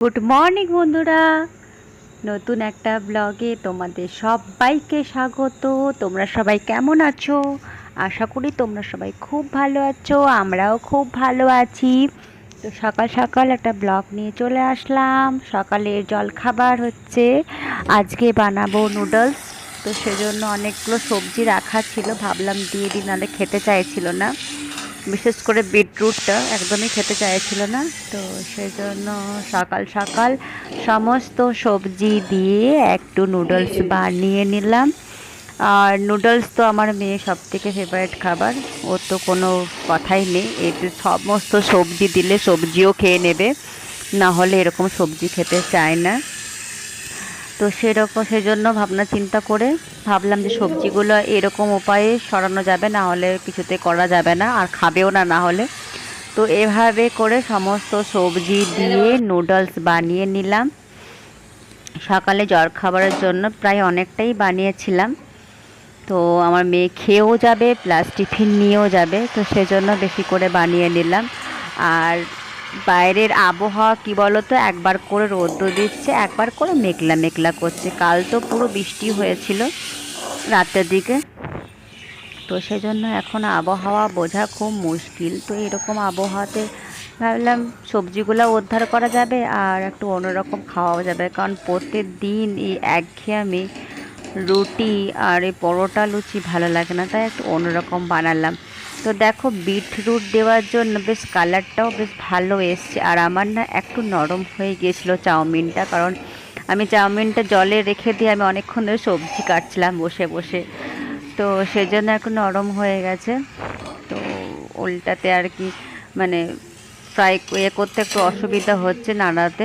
Good morning বন্ধুরা, নতুন একটা ব্লগে তোমাদের সবাইকে স্বাগত। তোমরা সবাই কেমন আছো? আশা করি তোমরা সবাই খুব ভালো আছো, আমরাও খুব ভালো আছি। তো সকাল সকাল একটা ব্লগ নিয়ে চলে আসলাম। সকালের জলখাবার হচ্ছে আজকে বানাবো নুডলস। তো সেজন্য অনেকগুলো সবজি রাখা ছিল, ভাবলাম দিয়ে দিই, নাহলে খেতে চাইছিল না। বিশেষ করে বিটরুটটা একদমই খেতে চাইছিল না। তো সেজন্য সকাল সকাল সমস্ত সবজি দিয়ে একটু নুডলস বানিয়ে নিলাম। আর নুডলস তো আমার মেয়ে সব থেকে ফেভারিট খাবার, ওর তো কোনো কথাই নেই। এতে সমস্ত সবজি দিলে সবজিও খেয়ে নেবে, না হলে এরকম সবজি খেতে চায় না। তো সেজন্য ভাবনা চিন্তা করে ভাবলাম যে সবজিগুলো এরকম উপায়ে সরানো যাবে, না হলে কিছুতে করা যাবে না, আর খাবেও না না হলে। তো এভাবে করে সমস্ত সবজি দিয়ে নুডলস বানিয়ে নিলাম। সকালে জলখাবারের জন্য প্রায় অনেকটাই বানিয়েছিলাম। তো আমার মেয়ে খেয়েও যাবে, প্লাস টিফিন নিয়েও যাবে, তো সেজন্য বেশি করে বানিয়ে নিলাম। আর বাইরের আবহাওয়া কি বলো তো, একবার করে রোদ্দুর দিচ্ছে, একবার করে মেঘলা মেঘলা করছে। কাল তো পুরো বৃষ্টি হয়েছিল রাতের দিকে। তো সেজন্য এখন আবহাওয়া বোঝা খুব মুশকিল। তো এরকম আবহাওয়াতে ভাবলাম সবজিগুলো উদ্ধার করা যাবে আর একটু অন্যরকম খাওয়াও যাবে, কারণ প্রত্যেক দিন এই একঘেয়েমি রুটি আর এই পরোটা লুচি ভালো লাগে না, তাই একটু অন্যরকম বানালাম। তো দেখো, বিটরুট দেওয়ার জন্য বেশ কালারটাও বেশ ভালো এসছে। আর আমার না একটু নরম হয়ে গিয়েছিলো চাউমিনটা, কারণ আমি চাউমিনটা জলে রেখে দিয়ে আমি অনেকক্ষণ ধরে সবজি কাটছিলাম বসে বসে। তো সেজন্য একটু নরম হয়ে গেছে। তো উল্টাতে আর কি, মানে ফ্রাই করতে একটু অসুবিধা হচ্ছে নাড়াতে।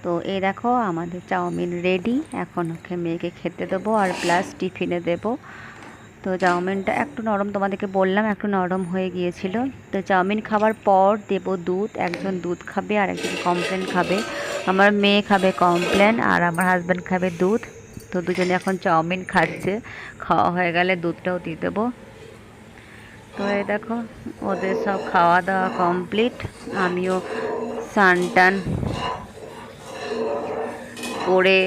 তো এই দেখো আমাদের চাউমিন রেডি। এখন ওকে মেয়েকে খেতে দেবো আর প্লাস টিফিনে দেবো। তো চাউমিনটা একটু নরম, তোমাদেরকে বললাম একটু নরম হয়ে গিয়েছিল। তো চাউমিন খাওয়ার পর দেব দুধ। একজন দুধ খাবে আর একজন কমপ্লেন খাবে। আমার মেয়ে খাবে কমপ্লেন আর আমার হাজব্যান্ড খাবে দুধ। তো দুজনে এখন চাউমিন খাচ্ছে, খাওয়া হয়ে গেলে দুধটাও দিয়ে দেবো। তো এই দেখো ওদের সব খাওয়া দাওয়া কমপ্লিট। আমিও স্নান টান করে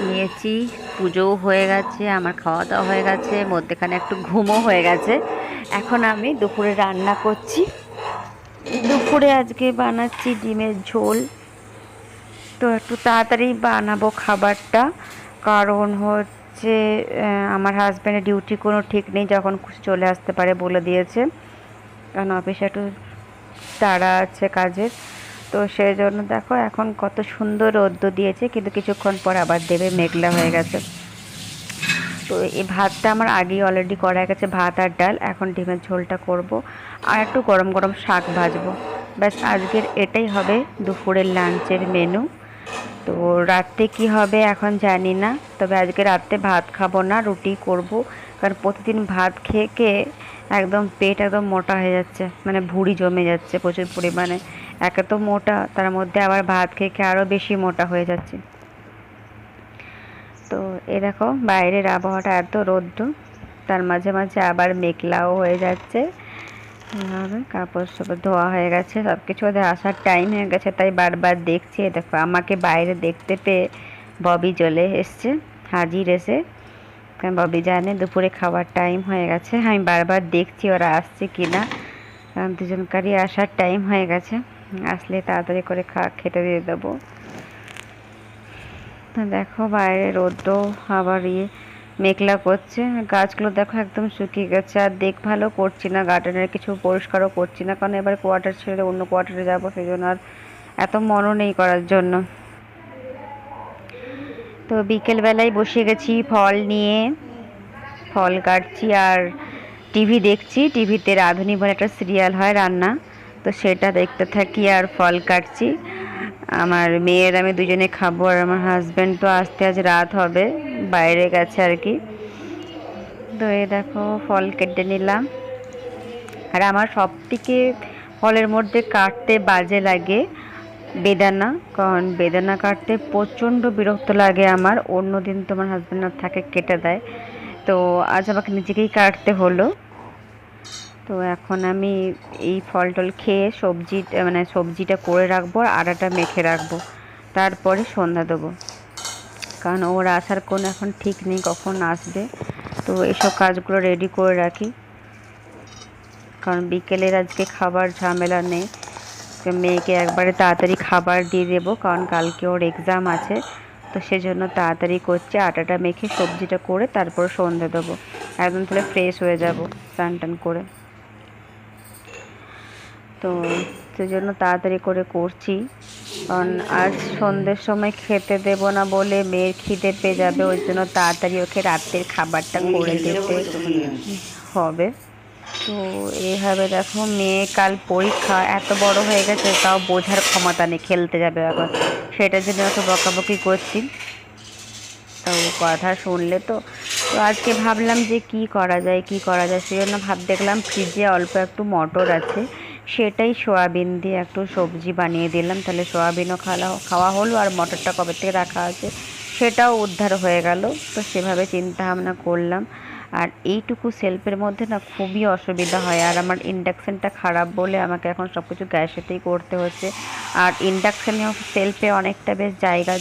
নিয়েছি, পুজোও হয়ে গেছে, আমার খাওয়া দাওয়া হয়ে গেছে, মধ্যেখানে একটু ঘুমও হয়ে গেছে। এখন আমি দুপুরে রান্না করছি। দুপুরে আজকে বানাচ্ছি ডিমের ঝোল। তো একটু তাড়াতাড়ি বানাবো খাবারটা, কারণ হচ্ছে আমার হাজব্যান্ডের ডিউটি কোনো ঠিক নেই, যখন খুশি চলে আসতে পারে বলে দিয়েছে, কারণ অফিসে একটু তাড়া আছে কাজের। তো সেই জন্য দেখো এখন কত সুন্দর রৌদ্র দিয়েছে, কিন্তু কিছুক্ষণ পর আবার দেবে, মেঘলা হয়ে গেছে। তো এই ভাতটা আমার আগেই অলরেডি করা গেছে, ভাত আর ডাল। এখন ডিমের ঝোলটা করব আর একটু গরম গরম শাক ভাজবো। ব্যাস, আজকের এটাই হবে দুপুরের লাঞ্চের মেনু। তো রাত্রে কি হবে এখন জানি না, তবে আজকে রাত্রে ভাত খাবো না, রুটি করব। কারণ প্রতিদিন ভাত খেয়ে খেয়ে একদম পেট একদম মোটা হয়ে যাচ্ছে, মানে ভুঁড়ি জমে যাচ্ছে প্রচুর পরিমাণে। একে তো মোটা, তার মধ্যে আবার ভাত খেয়ে খেয়ে আরও বেশি মোটা হয়ে যাচ্ছে। তো এ দেখো বাইরের আবহাওয়াটা এত রৌদ্র, তার মাঝে মাঝে আবার মেঘলাও হয়ে যাচ্ছে। এভাবে কাপড় চোপড় ধোয়া হয়ে গেছে, সব কিছু ওদের আসার টাইম হয়ে গেছে, তাই বারবার দেখছি। দেখো আমাকে বাইরে দেখতে পেয়ে ববি চলে এসছে, হাজির এসে। কারণ ববি জানে দুপুরে খাবার টাইম হয়ে গেছে। আমি বারবার দেখছি ওরা আসছে কি না, কারণ দুজনকারই আসার টাইম হয়ে গেছে। আসলে তাড়াতাড়ি করে খেতে দিয়ে দেবো। তো দেখো বাইরে রোদ্র আবার মেঘলা করছে। গাছগুলো দেখো একদম শুকিয়ে গেছে, আর দেখভালও করছি না, গার্ডেনের কিছু পরিষ্কারও করছি না, কারণ এবার কোয়ার্টার ছেড়ে অন্য কোয়ার্টারে যাবো, সেই জন্য আর এত মনও নেই করার জন্য। তো বিকেলবেলায় বসে গেছি ফল নিয়ে, ফল কাটছি আর টিভি দেখছি। টিভিতে রাঁধুনি বলে একটা সিরিয়াল হয় রান্না, তো সেটা দেখতে থাকি আর ফল কাটছি। আমার মেয়ের আমি দুজনে খাবো, আর আমার হাজব্যান্ড তো আসতে আজ রাত হবে, বাইরে গেছে আর কি। তো এই দেখো ফল কেটে নিলাম। আর আমার সব থেকে ফলের মধ্যে কাটতে বাজে লাগে বেদানা, কারণ বেদানা কাটতে প্রচণ্ড বিরক্ত লাগে আমার। অন্য দিন তো আমার হাজব্যান্ড থাকে কেটে দেয়, তো আজ আমাকে নিজেকেই কাটতে হলো। তো এখন আমি এই ফল টল খেয়ে সবজিটা করে রাখবো আর আটাটা মেখে রাখবো, তারপরে সন্ধ্যা দেবো। কারণ ওর আসার কোনো এখন ঠিক নেই, কখন আসবে। তো এসব কাজগুলো রেডি করে রাখি, কারণ বিকেলের আজকে খাবার ঝামেলা নেই। মেয়েকে একবারে তাড়াতাড়ি খাবার দিয়ে দেবো, কারণ কালকে ওর এক্সাম আছে। তো সেজন্য তাড়াতাড়ি করছি, আটাটা মেখে সবজিটা করে তারপর সন্ধ্যে দেবো, একদম তাহলে ফ্রেশ হয়ে যাব স্নান টান করে। তো সেজন্য তাড়াতাড়ি করে করছি, কারণ আজ সন্ধ্যের সময় খেতে দেব না বলে মেয়ের খিদে পেয়ে যাবে, ওই জন্য তাড়াতাড়ি ওকে রাত্রের খাবারটা করে দিতে হবে। তো এইভাবে দেখো, মেয়ে কাল পরীক্ষা, এত বড় হয়ে গেছে তাও বোঝার ক্ষমতা নেই, খেলতে যাবে এখন, সেটার জন্য ওকে বকাবকি করছি। তো কথা শুনলে তো তো আজকে ভাবলাম যে কি করা যায় সেই জন্য দেখলাম ফ্রিজে অল্প একটু মটর আছে, সেটাই সয়াবিন দিয়ে একটু সবজি বানিয়ে দিলাম, তাহলে সয়াবিনও খাওয়া হলো আর মটরটা কবে থেকে রাখা আছে সেটাও উদ্ধার হয়ে গেল। তো সেভাবে চিন্তা ভাবনা করলাম। আর এইটুকু সেলফের মধ্যে না খুবই অসুবিধা হয়, আর আমার ইন্ডাকশানটা খারাপ বলে আমাকে এখন সব কিছু গ্যাসেতেই করতে হচ্ছে। আর ইন্ডাকশানে সেলফে অনেকটা বেশ জায়গা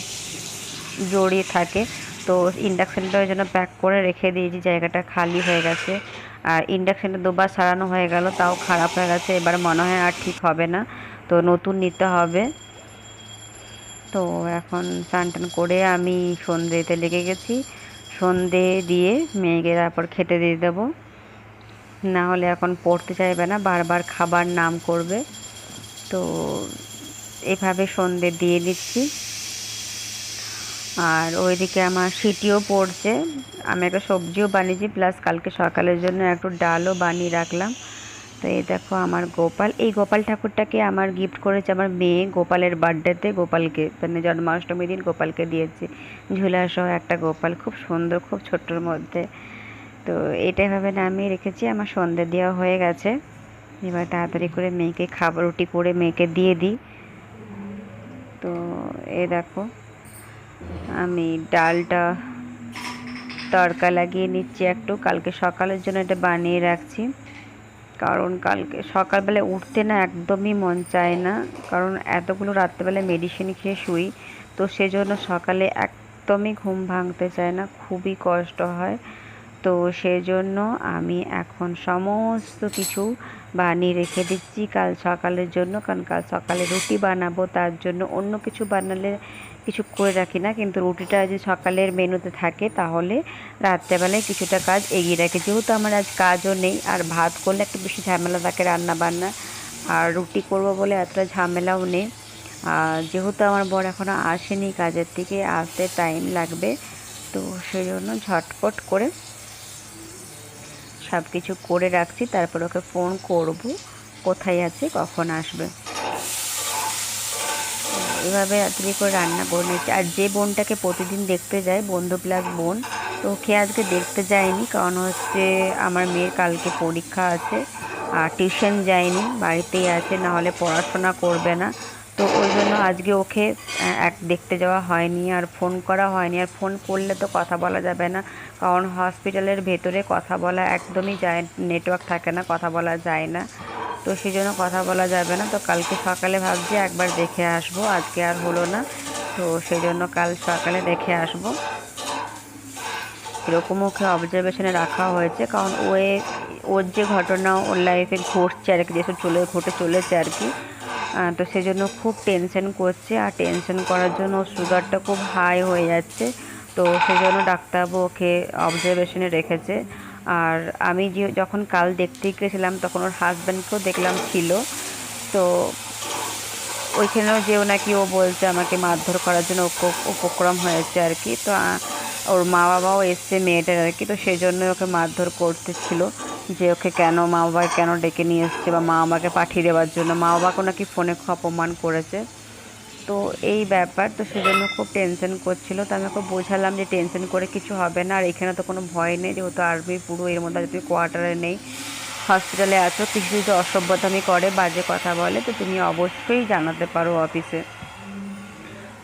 জড়িয়ে থাকে, তো ইন্ডাকশানটা ওই জন্য প্যাক করে রেখে দিয়েছি, জায়গাটা খালি হয়ে গেছে। আর ইন্ডাকশানটা দুবার সারানো হয়ে গেল, তাও খারাপ হয়ে গেছে, এবার মনে হয় আর ঠিক হবে না, তো নতুন নিতে হবে। তো এখন স্নান টান করে আমি সন্ধ্যেতে লেগে গেছি, সন্ধে দিয়ে মেয়েকে তারপর খেতে দিয়ে দেবো, না হলে এখন পড়তে চাইবে না, বারবার খাবার নাম করবে। তো এভাবে সন্ধে দিয়ে দিচ্ছি। আর ওইদিকে আমার সিটিও পড়ছে, আমি একটা সবজিও বানিয়েছি, প্লাস কালকে সকালের জন্য একটু ডালও বানিয়ে রাখলাম। তো এই দেখো আমার গোপাল, এই গোপাল ঠাকুরটাকে আমার গিফট করেছে আমার মেয়ে গোপালের বার্থডেতে, গোপালকে মানে জন্মাষ্টমীর দিন গোপালকে দিয়েছি, ঝুলাসহ একটা গোপাল, খুব সুন্দর, খুব ছোট্টর মধ্যে। তো এটাই ভাবে নামিয়ে রেখেছি, আমার সন্ধে দেওয়া হয়ে গেছে। এবার তাড়াতাড়ি করে মেয়েকে খাবার রুটি করে মেয়েকে দিয়ে দিই। তো এ দেখো আমি ডালটা তড়কা লাগিয়ে নিচ্ছি একটু, কালকে সকালের জন্য এটা বানিয়ে রাখছি, কারণ কালকে সকালবেলা উঠতে না একদমই মন চায় না, কারণ এতগুলো রাত্রেবেলা মেডিসিন খেয়ে শুই, তো সেজন্য সকালে একদমই ঘুম ভাঙতে চায় না, খুবই কষ্ট হয়। তো সেজন্য আমি এখন সমস্ত কিছু বানিয়ে রেখে দিচ্ছি কাল সকালের জন্য, কারণ কাল সকালে রুটি বানাবো, তার জন্য অন্য কিছু বানালে কিছু করে রাখি না, কিন্তু রুটিটা যদি সকালের মেনুতে থাকে তাহলে রাত্রেবেলায় কিছুটা কাজ এগিয়ে রাখি, যেহেতু আমার আজ কাজও নেই, আর ভাত করলে একটু বেশি ঝামেলা থাকে রান্না বান্না, আর রুটি করব বলে এতটা ঝামেলাও নেই। আর যেহেতু আমার বর এখনও আসেনি কাজের থেকে, আসতে টাইম লাগবে, তো সেই জন্য ঝটপট করে সব কিছু করে রাখছি, তারপর ওকে ফোন করব কোথায় আছে কখন আসবে। এভাবে রাত্রি করে রান্না করে নিচ্ছি। আর যে বোনটাকে প্রতিদিন দেখতে যায়, বন্ধু প্লাস বোন, তো ওকে আজকে দেখতে যায়নি, কারণ হচ্ছে আমার মেয়ের কালকে পরীক্ষা আছে, আর টিউশন যায়নি, বাড়িতেই আছে, না হলে পড়াশোনা করবে না। তো ওই জন্য আজকে ওকে দেখতে যাওয়া হয়নি, আর ফোন করা হয়নি, আর ফোন করলে তো কথা বলা যাবে না, কারণ হসপিটালের ভেতরে কথা বলা একদমই যায়, নেটওয়ার্ক থাকে না, কথা বলা যায় না, তো সেই জন্য কথা বলা যাবে না। তো কালকে সকালে ভাবছি একবার দেখে আসবো, আজকে আর হলো না, তো সেই জন্য কাল সকালে দেখে আসবো। এরকম ওকে অবজারভেশনে রাখা হয়েছে, কারণ ওর যে ঘটনা ওর লাইফে ঘটছে আর কি, যেসব ঘটে চলেছে আর কি, তো সেই জন্য খুব টেনশন করছে, আর টেনশন করার জন্য ওর সুগারটা খুব হাই হয়ে যাচ্ছে, তো সেই জন্য ডাক্তারবাবু ওকে অবজারভেশনে রেখেছে। আর আমি যখন কাল দেখতে গেছিলাম তখন ওর হাজব্যান্ডকেও দেখলাম ছিল, তো ওইখানেও যেও নাকি ও বলছে আমাকে মারধর করার জন্য উপক্রম হয়েছে আর কি। তো ওর মা বাবাও এসছে মেয়েটার আর কি, তো সেই জন্য ওকে মারধর করতেছিল, যে ওকে কেন মা বাবাকে কেন ডেকে নিয়ে এসছে, বা মা বাবাকে পাঠিয়ে দেওয়ার জন্য, মা বাবাকেও নাকি ফোনে খুব অপমান করেছে। তো এই ব্যাপার, তো সেজন্য খুব টেনশন করছিল, তো আমি ওকে বোঝালাম যে টেনশন করে কিছু হবে না, আর এখানে তো কোনো ভয় নেই, যেহেতু আর্মি পুরো এর মধ্যে তুমি কোয়ার্টারে নেই, হসপিটালে আছো, কিছু যদি অসভ্যতামি করে, বাজে কথা বলে, তো তুমি অবশ্যই জানাতে পারো অফিসে।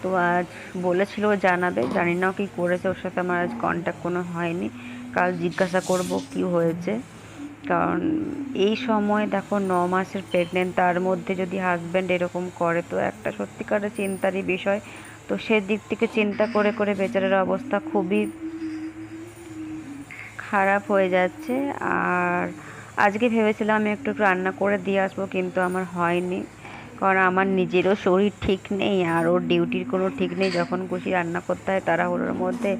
তো আজ বলেছিল জানাবে, জানি না কি করেছে, ওর সাথে আমার আজ কন্ট্যাক্ট কোনো হয়নি, কাল জিজ্ঞাসা করব কি হয়েছে। কারণ এই সময় দেখো 9 মাসের প্রেগনেন্ট, তার মধ্যে যদি হাজব্যান্ড এরকম করে তো একটা সত্যিকারের চিন্তারই বিষয়। তো সেদিক থেকে চিন্তা করে করে বেচারার অবস্থা খুবই খারাপ হয়ে যাচ্ছে। আর আজকে ভেবেছিলাম আমি একটু রান্না করে দিয়ে আসবো, কিন্তু আমার হয়নি, কারণ আমার নিজেরও শরীর ঠিক নেই আর ওর ডিউটির কোনো ঠিক নেই। যখন খুশি রান্না করতে হয় তাড়াহুড়োর মধ্যে,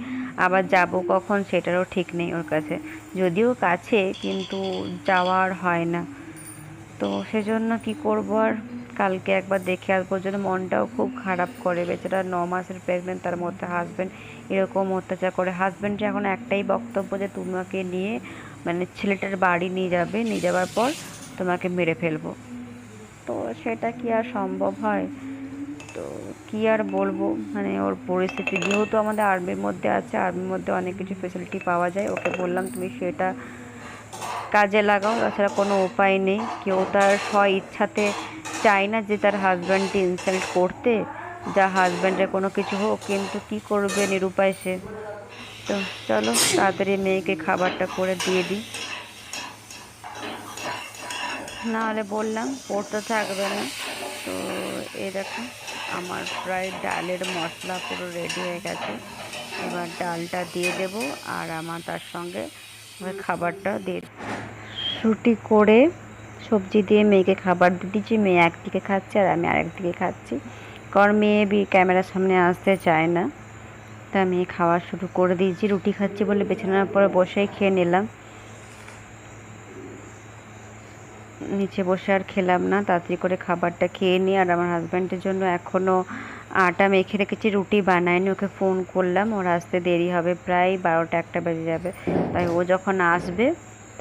আবার যাব কখন সেটারও ঠিক নেই ওর কাছে। যদিও কাছে, কিন্তু যাওয়ার হয় না। তো সেজন্য কি করব আর, কালকে একবার দেখে আসবো। জন্য মনটাও খুব খারাপ করে, বেচারা 9 মাসের প্রেগনেন্ট, তার মধ্যে হাজব্যান্ড এরকম অত্যাচার করে। হাজব্যান্ডের এখন একটাই বক্তব্য যে তোমাকে নিয়ে মানে ছেলেটার বাড়ি নিয়ে যাবে, নিয়ে যাওয়ার পর তোমাকে মেরে ফেলবো। তো সেটা কি আর সম্ভব হয়? তো কি আর বলবো, মানে ওর পরিস্থিতি, যেহেতু আমাদের আর্মির মধ্যে আছে, আর্মির মধ্যে অনেক কিছু ফেসিলিটি পাওয়া যায়, ওকে বললাম তুমি সেটা কাজে লাগাও, তাছাড়া কোনো উপায় নেই। কেউ তার স্ব ইচ্ছাতে চায় না যে তার হাজব্যান্ডকে ইনসাল্ট করতে, যা হাজব্যান্ডের কোনো কিছু হোক, কিন্তু কি করবে, নিরুপায় সে। তো চলো তাড়াতাড়ি মেয়েকে খাবারটা করে দিয়ে দিই, না হলে বললাম পড়তে থাকবে না। তো এই দেখো আমার প্রায় ডালের মশলা পুরো রেডি হয়ে গেছে। এবার ডালটা দিয়ে দেবো আর আমার তার সঙ্গে খাবারটা দিয়ে রুটি করে সবজি দিয়ে মেয়েকে খাবার দিয়ে দিচ্ছি। মেয়ে একদিকে খাচ্ছে আর আমি আরেকদিকে খাচ্ছি, কারণ মেয়ে ক্যামেরার সামনে আসতে চায় না। তা আমি খাওয়া শুরু করে দিয়েছি, রুটি খাচ্ছি বলে বিছানার পরে বসেই খেয়ে নিলাম, নিচে বসে আর খেলাম না। তাড়াতাড়ি করে খাবারটা খেয়ে নিই। আর আমার হাজব্যান্ডের জন্য এখনও আটা মেখে রেখেছি, রুটি বানায়নি, ওকে ফোন করলাম, ওর আসতে দেরি হবে, প্রায় 12টা 1টা বেজে যাবে। তাই ও যখন আসবে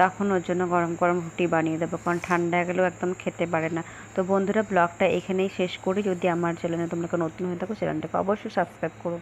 তখন ওর জন্য গরম গরম রুটি বানিয়ে দেবো, কারণ ঠান্ডা গেলেও একদম খেতে পারে না। তো বন্ধুরা, ব্লগটা এখানেই শেষ করি। যদি আমার চ্যানেলে তোমরা নতুন হয়ে থাকো, চ্যানেলটাকে অবশ্যই সাবস্ক্রাইব করো।